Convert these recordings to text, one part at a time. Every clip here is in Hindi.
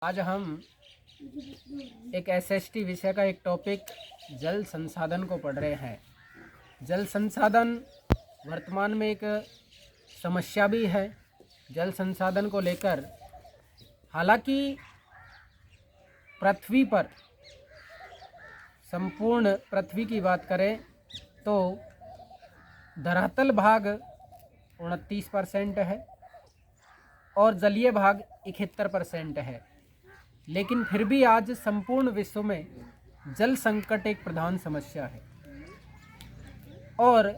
आज हम एक एसएसटी विषय का एक टॉपिक जल संसाधन को पढ़ रहे हैं। जल संसाधन वर्तमान में एक समस्या भी है। जल संसाधन को लेकर हालांकि पृथ्वी पर संपूर्ण पृथ्वी की बात करें तो धरातल भाग 29% है और जलीय भाग 71% है, लेकिन फिर भी आज संपूर्ण विश्व में जल संकट एक प्रधान समस्या है और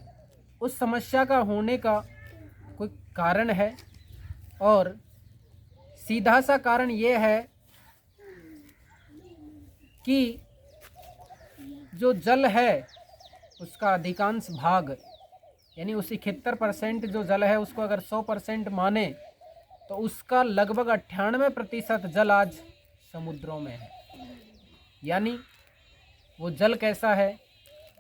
उस समस्या का होने का कोई कारण है और सीधा सा कारण ये है कि जो जल है उसका अधिकांश भाग यानी उस 71% जो जल है उसको अगर 100% माने तो उसका लगभग 98% जल आज समुद्रों में है। यानी वो जल कैसा है?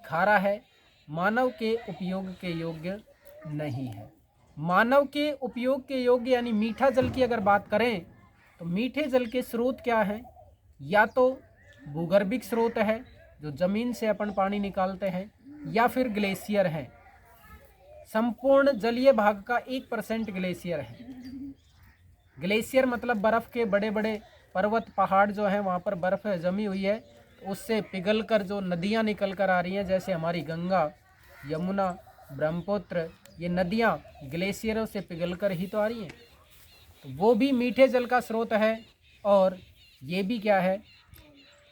खारा है, मानव के उपयोग के योग्य नहीं है। मानव के उपयोग के योग्य यानी मीठा जल की अगर बात करें तो मीठे जल के स्रोत क्या हैं? या तो भूगर्भिक स्रोत है जो ज़मीन से अपन पानी निकालते हैं, या फिर ग्लेशियर है। संपूर्ण जलीय भाग का 1% ग्लेशियर है। ग्लेशियर मतलब बर्फ़ के बड़े बड़े पर्वत पहाड़ जो हैं वहाँ पर बर्फ़ जमी हुई है, तो उससे पिघल कर जो नदियाँ निकल कर आ रही हैं, जैसे हमारी गंगा, यमुना, ब्रह्मपुत्र, ये नदियाँ ग्लेशियरों से पिघल कर ही तो आ रही हैं। तो वो भी मीठे जल का स्रोत है और ये भी क्या है,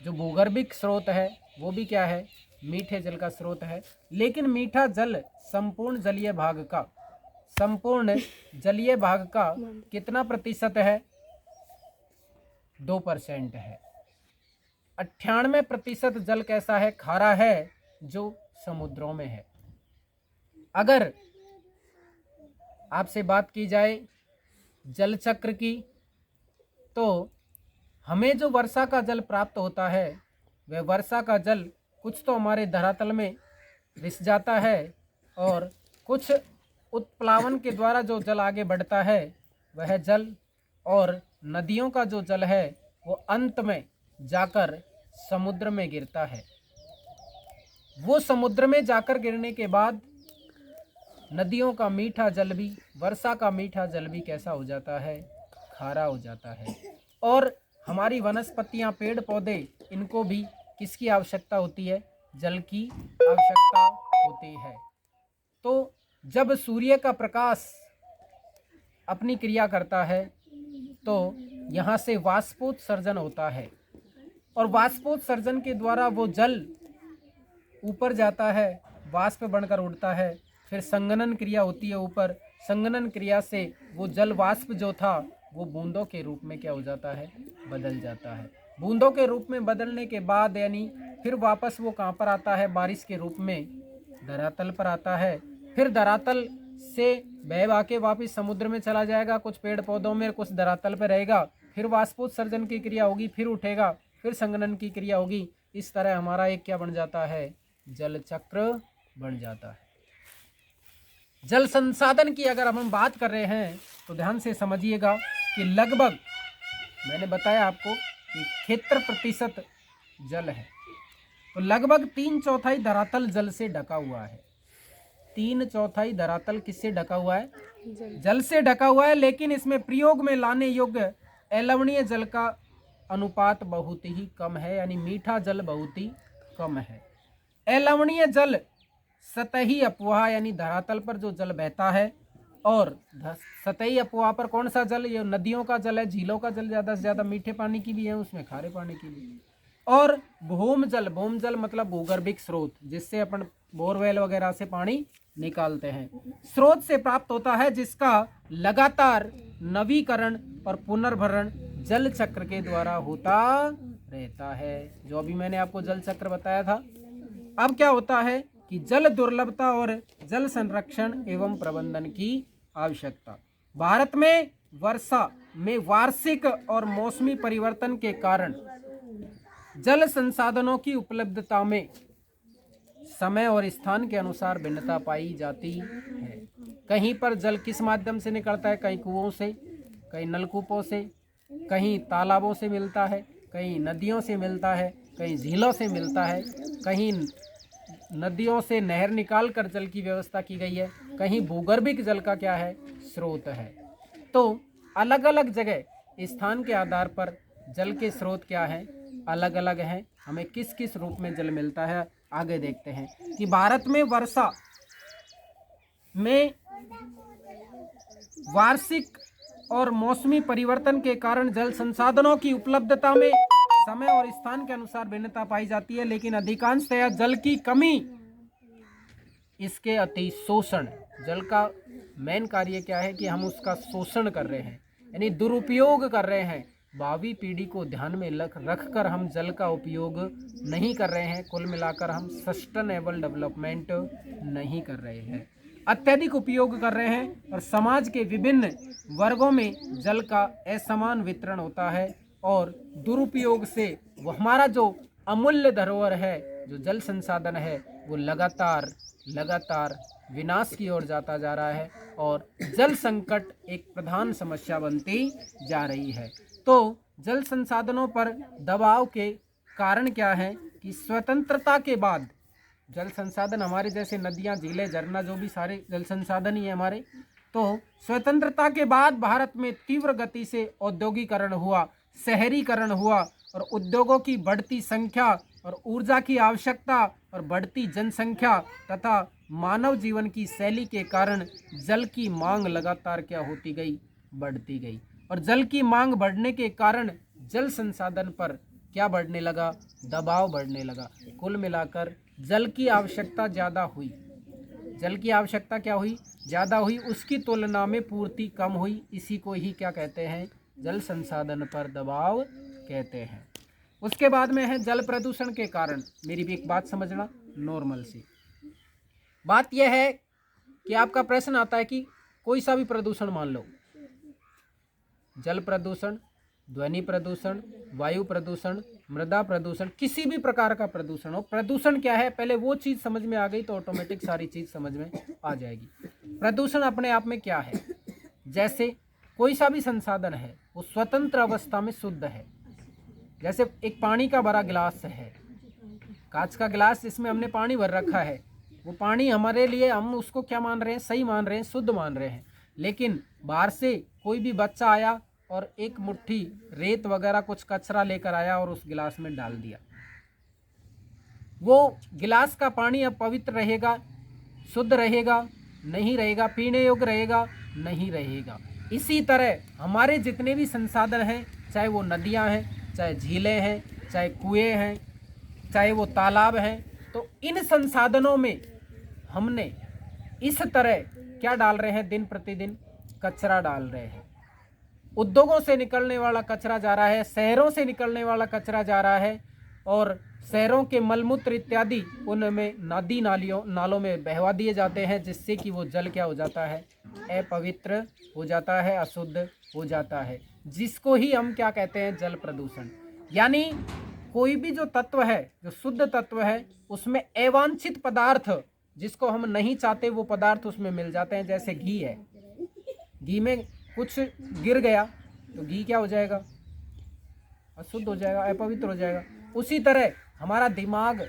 जो भूगर्भिक स्रोत है वो भी क्या है, मीठे जल का स्रोत है। लेकिन मीठा जल संपूर्ण जलीय भाग का कितना प्रतिशत है? 2% है। 98% जल कैसा है? खारा है, जो समुद्रों में है। अगर आपसे बात की जाए जल चक्र की तो हमें जो वर्षा का जल प्राप्त होता है वह वर्षा का जल कुछ तो हमारे धरातल में रिस जाता है और कुछ उत्प्लावन के द्वारा जो जल आगे बढ़ता है वह जल और नदियों का जो जल है वो अंत में जाकर समुद्र में गिरता है। वो समुद्र में जाकर गिरने के बाद नदियों का मीठा जल भी, वर्षा का मीठा जल भी कैसा हो जाता है? खारा हो जाता है। और हमारी वनस्पतियां, पेड़ पौधे, इनको भी किसकी आवश्यकता होती है? जल की आवश्यकता होती है। तो जब सूर्य का प्रकाश अपनी क्रिया करता है तो यहाँ से वाष्पोत्सर्जन होता है और वाष्पोत्सर्जन के द्वारा वो जल ऊपर जाता है, वाष्प बनकर उड़ता है। फिर संघनन क्रिया होती है ऊपर, संघनन क्रिया से वो जल वाष्प जो था वो बूंदों के रूप में क्या हो जाता है? बदल जाता है। बूंदों के रूप में बदलने के बाद यानी फिर वापस वो कहाँ पर आता है? बारिश के रूप में धरातल पर आता है। फिर धरातल से बह के वापस समुद्र में चला जाएगा, कुछ पेड़ पौधों में, कुछ धरातल पर रहेगा। फिर वाष्पोत्सर्जन की क्रिया होगी, फिर उठेगा, फिर संघनन की क्रिया होगी। इस तरह हमारा एक क्या बन जाता है? जल चक्र बन जाता है। जल संसाधन की अगर हम बात कर रहे हैं तो ध्यान से समझिएगा कि लगभग मैंने बताया आपको कि 73% जल है, तो लगभग 3/4 धरातल जल से ढका हुआ है। 3/4 धरातल किससे ढका हुआ है? जल से ढका हुआ है। लेकिन इसमें प्रयोग में लाने योग्य अलवणीय जल का अनुपात बहुत ही कम है, यानी मीठा जल बहुत ही कम है। अलवणीय जल सतही अपवाह यानी धरातल पर जो जल बहता है, और सतही अपवाह पर कौन सा जल? ये नदियों का जल है, झीलों का जल, ज़्यादा से ज़्यादा मीठे पानी की भी है, उसमें खारे पानी की भी। और भूम जल मतलब भूगर्भिक स्रोत, जिससे अपन बोरवेल वगैरह से पानी निकालते हैं, स्रोत से प्राप्त होता है, जिसका लगातार नवीकरण और पुनर्भरण जल चक्र के द्वारा होता रहता है। जो अभी मैंने आपको जल चक्र बताया था। अब क्या होता है कि जल दुर्लभता और जल संरक्षण एवं प्रबंधन की आवश्यकता। भारत में वर्षा में वार्षिक और मौसमी परिवर्तन के कारण जल संसाधनों की उपलब्धता में समय और स्थान के अनुसार भिन्नता पाई जाती है। कहीं पर जल किस माध्यम से निकलता है? कहीं कुओं से, कहीं नलकूपों से, कहीं तालाबों से मिलता है, कहीं नदियों से मिलता है, कहीं झीलों से मिलता है, कहीं नदियों से नहर निकाल कर जल की व्यवस्था की गई है, कहीं भूगर्भिक जल का क्या है, स्रोत है। तो अलग अलग जगह स्थान के आधार पर जल के स्रोत क्या हैं, अलग अलग हैं। हमें किस किस रूप में जल मिलता है आगे देखते हैं कि भारत में वर्षा में वार्षिक और मौसमी परिवर्तन के कारण जल संसाधनों की उपलब्धता में समय और स्थान के अनुसार भिन्नता पाई जाती है, लेकिन अधिकांशतः जल की कमी, इसके अति शोषण, जल का मेन कार्य क्या है कि हम उसका शोषण कर रहे हैं, यानी दुरुपयोग कर रहे हैं। भावी पीढ़ी को ध्यान में रख कर हम जल का उपयोग नहीं कर रहे हैं। कुल मिलाकर हम सस्टेनेबल डेवलपमेंट नहीं कर रहे हैं, अत्यधिक उपयोग कर रहे हैं और समाज के विभिन्न वर्गों में जल का असमान वितरण होता है और दुरुपयोग से वो हमारा जो अमूल्य धरोहर है, जो जल संसाधन है, वो लगातार विनाश की ओर जाता जा रहा है और जल संकट एक प्रधान समस्या बनती जा रही है। तो जल संसाधनों पर दबाव के कारण क्या है कि स्वतंत्रता के बाद जल संसाधन हमारे जैसे नदियां, झीलें, झरना, जो भी सारे जल संसाधन ही है हमारे, तो स्वतंत्रता के बाद भारत में तीव्र गति से औद्योगिकरण हुआ, शहरीकरण हुआ और उद्योगों की बढ़ती संख्या और ऊर्जा की आवश्यकता और बढ़ती जनसंख्या तथा मानव जीवन की शैली के कारण जल की मांग लगातार क्या होती गई, बढ़ती गई। और जल की मांग बढ़ने के कारण जल संसाधन पर क्या बढ़ने लगा, दबाव बढ़ने लगा। कुल मिलाकर जल की आवश्यकता ज़्यादा हुई, जल की आवश्यकता क्या हुई, ज़्यादा हुई, उसकी तुलना में पूर्ति कम हुई। इसी को ही क्या कहते हैं, जल संसाधन पर दबाव कहते हैं। उसके बाद में है जल प्रदूषण के कारण। मेरी भी एक बात समझना, नॉर्मल सी बात यह है कि आपका प्रश्न आता है कि कोई सा भी प्रदूषण मान लो, जल प्रदूषण, ध्वनि प्रदूषण, वायु प्रदूषण, मृदा प्रदूषण, किसी भी प्रकार का प्रदूषण हो, प्रदूषण क्या है, पहले वो चीज़ समझ में आ गई तो ऑटोमेटिक सारी चीज़ समझ में आ जाएगी। प्रदूषण अपने आप में क्या है, जैसे कोई सा भी संसाधन है वो स्वतंत्र अवस्था में शुद्ध है। जैसे एक पानी का बड़ा गिलास है, कांच का गिलास, जिसमें हमने पानी भर रखा है, वो पानी हमारे लिए, हम उसको क्या मान रहे हैं, सही मान रहे हैं, शुद्ध मान रहे हैं। लेकिन बाहर से कोई भी बच्चा आया और एक मुट्ठी रेत वगैरह कुछ कचरा लेकर आया और उस गिलास में डाल दिया, वो गिलास का पानी अब पवित्र रहेगा, शुद्ध रहेगा, नहीं रहेगा, पीने योग्य रहेगा, नहीं रहेगा। इसी तरह हमारे जितने भी संसाधन हैं, चाहे वो नदियां हैं, चाहे झीलें हैं, चाहे कुएं हैं, चाहे वो तालाब हैं, तो इन संसाधनों में हमने इस तरह क्या डाल रहे हैं, दिन प्रतिदिन कचरा डाल रहे हैं। उद्योगों से निकलने वाला कचरा जा रहा है, शहरों से निकलने वाला कचरा जा रहा है और शहरों के मलमूत्र इत्यादि उनमें नदी नालों में बहवा दिए जाते हैं, जिससे कि वो जल क्या हो जाता है, अपवित्र हो जाता है, अशुद्ध हो जाता है, जिसको ही हम क्या कहते हैं, जल प्रदूषण। यानी कोई भी जो तत्व है, जो शुद्ध तत्व है, उसमें अवांछित पदार्थ जिसको हम नहीं चाहते वो पदार्थ उसमें मिल जाते हैं। जैसे घी है, घी में कुछ गिर गया तो घी क्या हो जाएगा, अशुद्ध हो जाएगा, अपवित्र हो जाएगा। उसी तरह हमारा दिमाग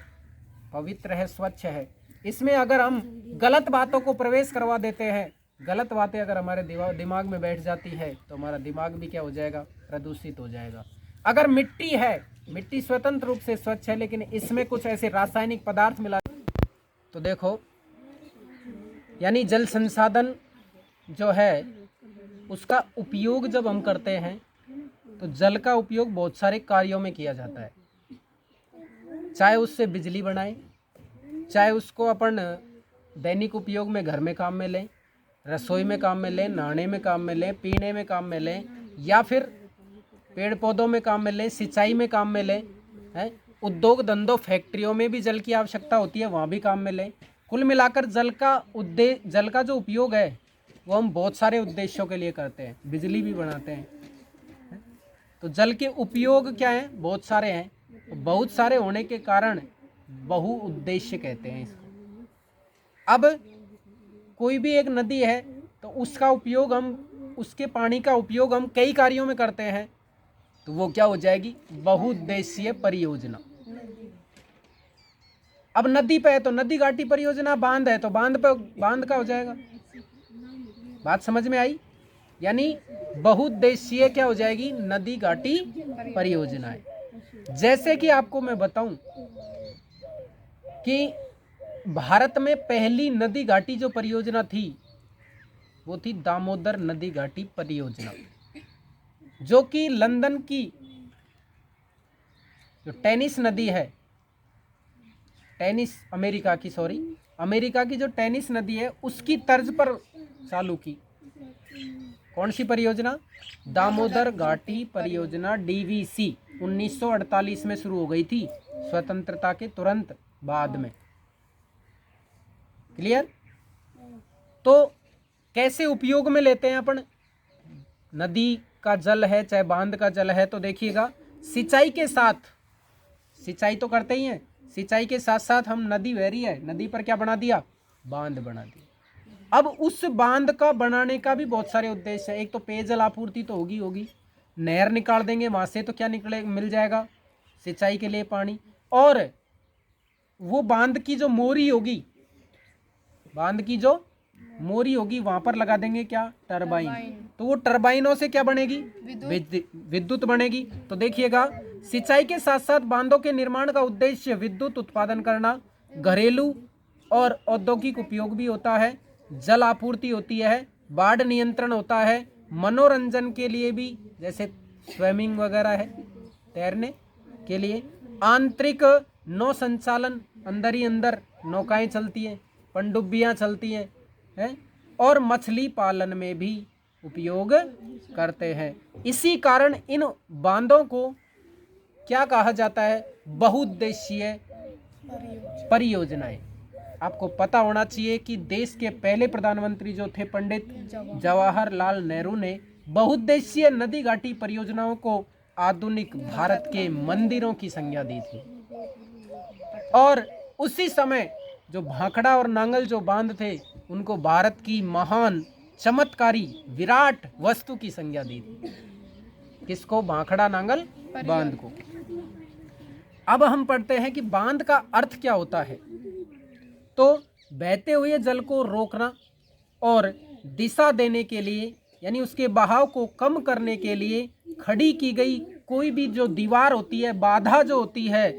पवित्र है, स्वच्छ है, इसमें अगर हम गलत बातों को प्रवेश करवा देते हैं, गलत बातें अगर हमारे दिमाग में बैठ जाती है तो हमारा दिमाग भी क्या हो जाएगा, प्रदूषित हो जाएगा। अगर मिट्टी है, मिट्टी स्वतंत्र रूप से स्वच्छ है, लेकिन इसमें कुछ ऐसे रासायनिक पदार्थ मिला, तो देखो, यानी जल संसाधन जो है उसका उपयोग जब हम करते हैं तो जल का उपयोग बहुत सारे कार्यों में किया जाता है। चाहे उससे बिजली बनाएं, चाहे उसको अपन दैनिक उपयोग में घर में काम में लें, रसोई में काम में लें, नहाने में काम में लें, पीने में काम में लें, या फिर पेड़ पौधों में काम में लें, सिंचाई में काम में लें, हैं, उद्योग धंधों फैक्ट्रियों में भी जल की आवश्यकता होती है, वहाँ भी काम में लें। कुल मिलाकर जल का जो उपयोग है वो हम बहुत सारे उद्देश्यों के लिए करते हैं, बिजली भी बनाते हैं। तो जल के उपयोग क्या हैं, बहुत सारे हैं, बहुत सारे होने के कारण बहुउद्देश्य कहते हैं इसको। अब कोई भी एक नदी है तो उसका उपयोग हम, उसके पानी का उपयोग हम कई कार्यों में करते हैं। तो वो क्या हो जाएगी, बहुउद्देशीय परियोजना। अब नदी पे है तो नदी घाटी परियोजना, बांध है तो बांध पे बांध का हो जाएगा। बात समझ में आई? यानी बहुउद्देशीय क्या हो जाएगी, नदी घाटी परियोजनाएं। जैसे कि आपको मैं बताऊं कि भारत में पहली नदी घाटी जो परियोजना थी वो थी दामोदर नदी घाटी परियोजना, जो कि लंदन की जो टेनिस नदी है, टेनिस अमेरिका की, सॉरी अमेरिका की जो टेनिस नदी है उसकी तर्ज पर चालू की। कौन सी परियोजना, दामोदर घाटी परियोजना, डीवीसी 1948 में शुरू हो गई थी, स्वतंत्रता के तुरंत बाद में। क्लियर? तो कैसे उपयोग में लेते हैं अपन नदी का जल है चाहे बांध का जल है, तो देखिएगा सिंचाई के साथ, सिंचाई तो करते ही हैं, सिंचाई के साथ साथ हम नदी बह रही है, नदी पर क्या बना दिया, बांध बना दिया। अब उस बांध का बनाने का भी बहुत सारे उद्देश्य है। एक तो पेयजल आपूर्ति तो होगी, नहर निकाल देंगे वहां से तो क्या निकले, मिल जाएगा सिंचाई के लिए पानी। और वो बांध की जो मोरी होगी, बांध की जो मोरी होगी वहां पर लगा देंगे क्या, टरबाइन। तो वो टरबाइनों से क्या बनेगी, विद्युत बनेगी। तो देखिएगा सिंचाई के साथ साथ बांधों के निर्माण का उद्देश्य विद्युत उत्पादन करना, घरेलू और औद्योगिक उपयोग भी होता है, जल आपूर्ति होती है, बाढ़ नियंत्रण होता है, मनोरंजन के लिए भी जैसे स्विमिंग वगैरह है, तैरने के लिए, आंतरिक नौ संचालन, अंदर ही अंदर नौकाएं चलती हैं, पनडुब्बियां चलती हैं, और मछली पालन में भी उपयोग करते हैं। इसी कारण इन बांधों को क्या कहा जाता है, बहुउद्देशीय परियोजनाएं। आपको पता होना चाहिए कि देश के पहले प्रधानमंत्री जो थे पंडित जवाहरलाल नेहरू ने बहुउद्देशीय नदी घाटी परियोजनाओं को आधुनिक भारत के मंदिरों की संज्ञा दी थी। और उसी समय जो भाखड़ा और नांगल जो बांध थे उनको भारत की महान चमत्कारी विराट वस्तु की संज्ञा दी थी। किसको, भाखड़ा नांगल बांध को। अब हम पढ़ते हैं कि बांध का अर्थ क्या होता है। तो बहते हुए जल को रोकना और दिशा देने के लिए, यानी उसके बहाव को कम करने के लिए खड़ी की गई कोई भी जो दीवार होती है, बाधा जो होती है,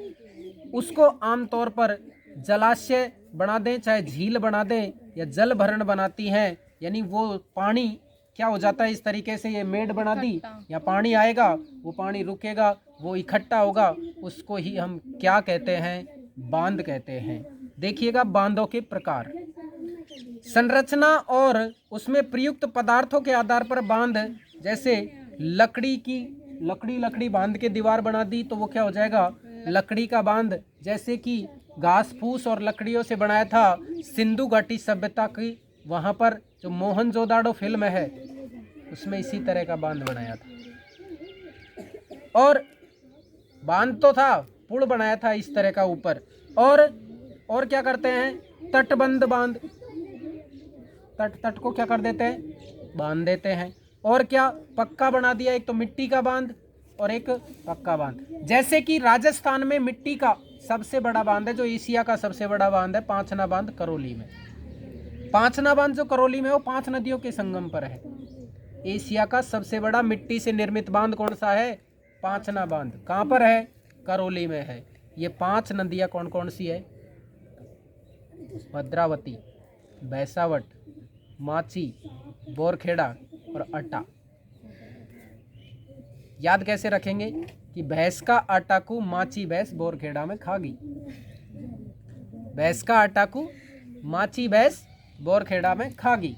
उसको आमतौर पर जलाशय बना दें चाहे झील बना दें या जल भरण बनाती हैं। यानी वो पानी क्या हो जाता है, इस तरीके से ये मेड बना दी, या पानी आएगा, वो पानी रुकेगा, वो इकट्ठा होगा, उसको ही हम क्या कहते हैं, बांध कहते हैं। देखिएगा बांधों के प्रकार, संरचना और उसमें प्रयुक्त पदार्थों के आधार पर बांध, जैसे लकड़ी बांध के दीवार बना दी तो वो क्या हो जाएगा, लकड़ी का बांध। जैसे कि घास फूस और लकड़ियों से बनाया था सिंधु घाटी सभ्यता की, वहाँ पर जो मोहनजोदाड़ो फिल्म है उसमें इसी तरह का बांध बनाया था। और बांध तो था, पुल बनाया था इस तरह का ऊपर। और क्या करते हैं, तटबंध बांध, तट को क्या कर देते हैं, बांध देते हैं। और क्या पक्का बना दिया, एक तो मिट्टी का बांध और एक पक्का बांध। जैसे कि राजस्थान में मिट्टी का सबसे बड़ा बांध है, जो एशिया का सबसे बड़ा बांध है, पांचना बांध करौली में। पांचना बांध जो करौली में, वो 5 नदियों के संगम पर है। एशिया का सबसे बड़ा मिट्टी से निर्मित बांध कौन सा है, पांचना बांध। कहाँ पर है, करौली में है। ये 5 नदियाँ कौन कौन सी है, भद्रावती, बैसावट, माची, बोरखेड़ा और अटा। याद कैसे रखेंगे कि भैंस का आटा को माची भैंस बोरखेड़ा में खागी, भैंस का आटा को माची भैंस बोरखेड़ा में खागी।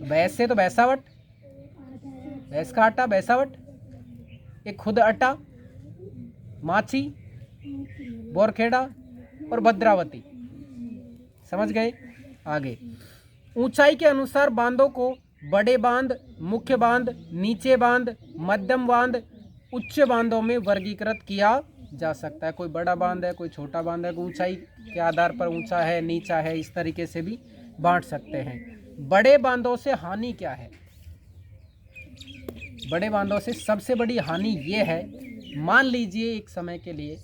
भैंस से तो बैसावट, भैंस का आटा बैसावट, एक खुद आटा माची, बोरखेड़ा और भद्रावती। समझ गए। आगे ऊंचाई के अनुसार बांधों को बड़े बांध, मुख्य बांध, नीचे बांध, मध्यम बांध, उच्च बांधों में वर्गीकृत किया जा सकता है। कोई बड़ा बांध है, कोई छोटा बांध है, ऊंचाई के आधार पर ऊंचा है, नीचा है, इस तरीके से भी बांट सकते हैं। बड़े बांधों से हानि क्या है, बड़े बांधों से सबसे बड़ी हानि ये है, मान लीजिए एक समय के लिए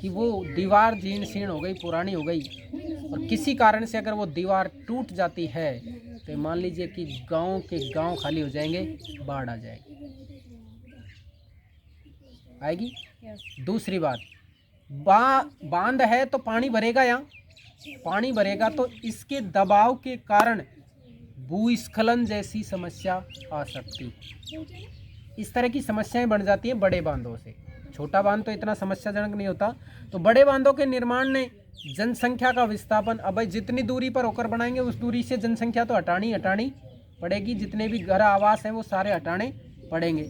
कि वो दीवार जीर्ण शीर्ण हो गई, पुरानी हो गई, और किसी कारण से अगर वो दीवार टूट जाती है तो मान लीजिए कि गांव के गांव खाली हो जाएंगे, बाढ़ आ जाएगी, आएगी। दूसरी बात, बांध है तो पानी भरेगा, यहाँ पानी भरेगा तो इसके दबाव के कारण भूस्खलन जैसी समस्या आ सकती है। इस तरह की समस्याएं बन जाती हैं बड़े बांधों से। छोटा बांध तो इतना समस्याजनक नहीं होता। तो बड़े बांधों के निर्माण ने जनसंख्या का विस्थापन, अब भाई जितनी दूरी पर होकर बनाएंगे उस दूरी से जनसंख्या तो हटानी पड़ेगी, जितने भी घर आवास हैं वो सारे हटाने पड़ेंगे।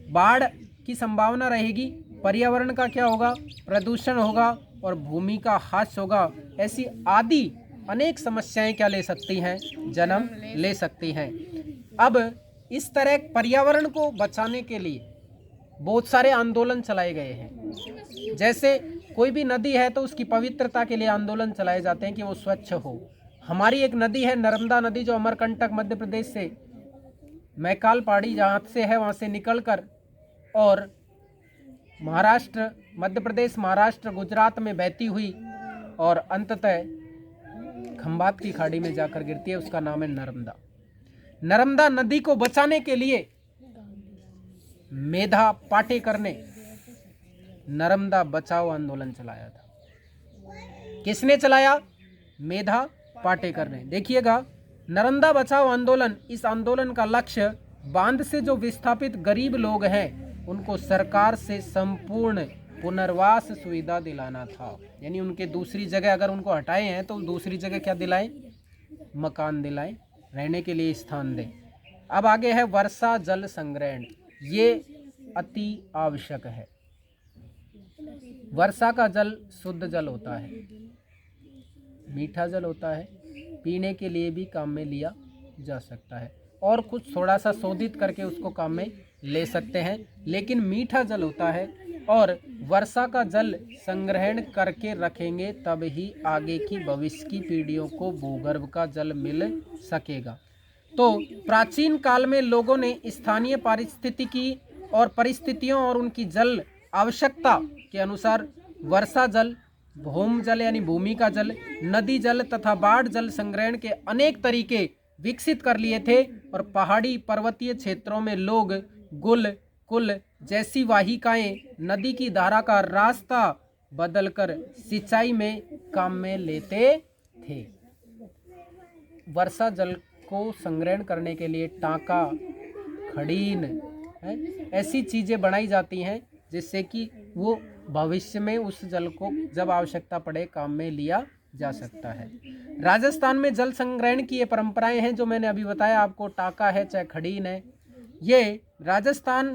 बाढ़ की संभावना रहेगी, पर्यावरण का क्या होगा, प्रदूषण होगा और भूमि का ह्रास होगा। ऐसी आदि अनेक समस्याएं क्या ले सकती हैं, जन्म ले सकती हैं। अब इस तरह पर्यावरण को बचाने के लिए बहुत सारे आंदोलन चलाए गए हैं। जैसे कोई भी नदी है तो उसकी पवित्रता के लिए आंदोलन चलाए जाते हैं कि वो स्वच्छ हो। हमारी एक नदी है नर्मदा नदी, जो अमरकंटक मध्य प्रदेश से मैकाल पहाड़ी जहाँ से है वहाँ से निकलकर और महाराष्ट्र, मध्य प्रदेश, महाराष्ट्र, गुजरात में बहती हुई और अंततः खंबात की खाड़ी में जाकर गिरती है, उसका नाम है नर्मदा। नर्मदा नदी को बचाने के लिए मेधा पाटेकर ने नर्मदा बचाओ आंदोलन चलाया था। किसने चलाया? मेधा पाटेकर ने। देखिएगा, नर्मदा बचाओ आंदोलन, इस आंदोलन का लक्ष्य बांध से जो विस्थापित गरीब लोग हैं उनको सरकार से संपूर्ण पुनर्वास सुविधा दिलाना था। यानी उनके दूसरी जगह अगर उनको हटाए हैं तो दूसरी जगह क्या दिलाएं? मकान दिलाएं, रहने के लिए स्थान दें। अब आगे है वर्षा जल संग्रहण, ये अति आवश्यक है। वर्षा का जल शुद्ध जल होता है, मीठा जल होता है, पीने के लिए भी काम में लिया जा सकता है और कुछ थोड़ा सा शोधित करके उसको काम में ले सकते हैं, लेकिन मीठा जल होता है। और वर्षा का जल संग्रहण करके रखेंगे तब ही आगे की भविष्य की पीढ़ियों को भूगर्भ का जल मिल सकेगा। तो प्राचीन काल में लोगों ने स्थानीय पारिस्थितिकी और परिस्थितियों और उनकी जल आवश्यकता के अनुसार वर्षा जल, भूम जल यानी भूमि का जल, नदी जल तथा बाढ़ जल संग्रहण के अनेक तरीके विकसित कर लिए थे। और पहाड़ी पर्वतीय क्षेत्रों में लोग गुल कुल जैसी वाहिकाएं नदी की धारा का रास्ता बदलकर सिंचाई में काम में लेते थे। वर्षा जल को संग्रहण करने के लिए टांका, खड़ीन ऐसी चीज़ें बनाई जाती हैं जिससे कि वो भविष्य में उस जल को जब आवश्यकता पड़े काम में लिया जा सकता है। राजस्थान में जल संग्रहण की ये परंपराएं हैं जो मैंने अभी बताया आपको, टांका है चाहे खड़ीन है। ये राजस्थान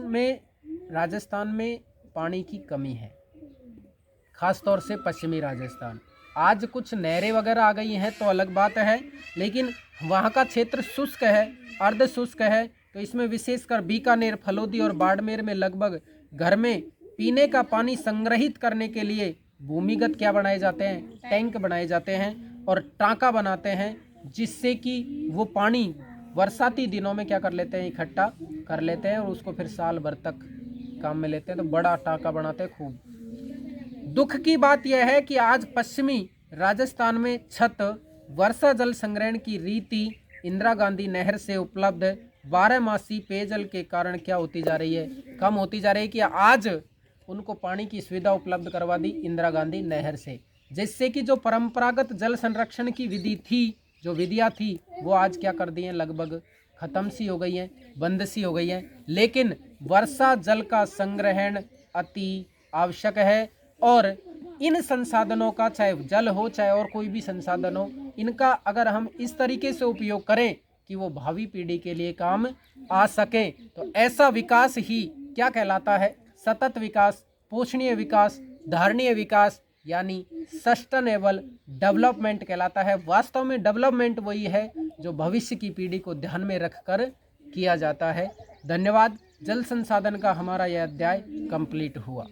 में पानी की कमी है, खास तौर से पश्चिमी राजस्थान। आज कुछ नहरें वगैरह आ गई हैं तो अलग बात है, लेकिन वहाँ का क्षेत्र शुष्क है, अर्ध शुष्क है। तो इसमें विशेषकर बीकानेर, फलोदी और बाड़मेर में लगभग घर में पीने का पानी संग्रहित करने के लिए भूमिगत क्या बनाए जाते हैं? टैंक बनाए जाते हैं और टांका बनाते हैं, जिससे कि वो पानी बरसाती दिनों में क्या कर लेते हैं? इकट्ठा कर लेते हैं और उसको फिर साल भर तक काम में लेते हैं। तो बड़ा टांका बनाते हैं खूब। दुख की बात यह है कि आज पश्चिमी राजस्थान में छत वर्षा जल संग्रहण की रीति इंदिरा गांधी नहर से उपलब्ध 12मासी पेयजल के कारण क्या होती जा रही है? कम होती जा रही है। कि आज उनको पानी की सुविधा उपलब्ध करवा दी इंदिरा गांधी नहर से, जिससे कि जो परंपरागत जल संरक्षण की विधि थी, जो विधियाँ थी, वो आज क्या कर दी हैं? लगभग खत्म सी हो गई हैं, बंद सी हो गई हैं। लेकिन वर्षा जल का संग्रहण अति आवश्यक है और इन संसाधनों का, चाहे जल हो चाहे और कोई भी संसाधन हो, इनका अगर हम इस तरीके से उपयोग करें कि वो भावी पीढ़ी के लिए काम आ सके, तो ऐसा विकास ही क्या कहलाता है? सतत विकास, पोषणीय विकास, धारणीय विकास यानी सस्टेनेबल डेवलपमेंट कहलाता है। वास्तव में डेवलपमेंट वही है जो भविष्य की पीढ़ी को ध्यान में रखकर किया जाता है। धन्यवाद। जल संसाधन का हमारा यह अध्याय कंप्लीट हुआ।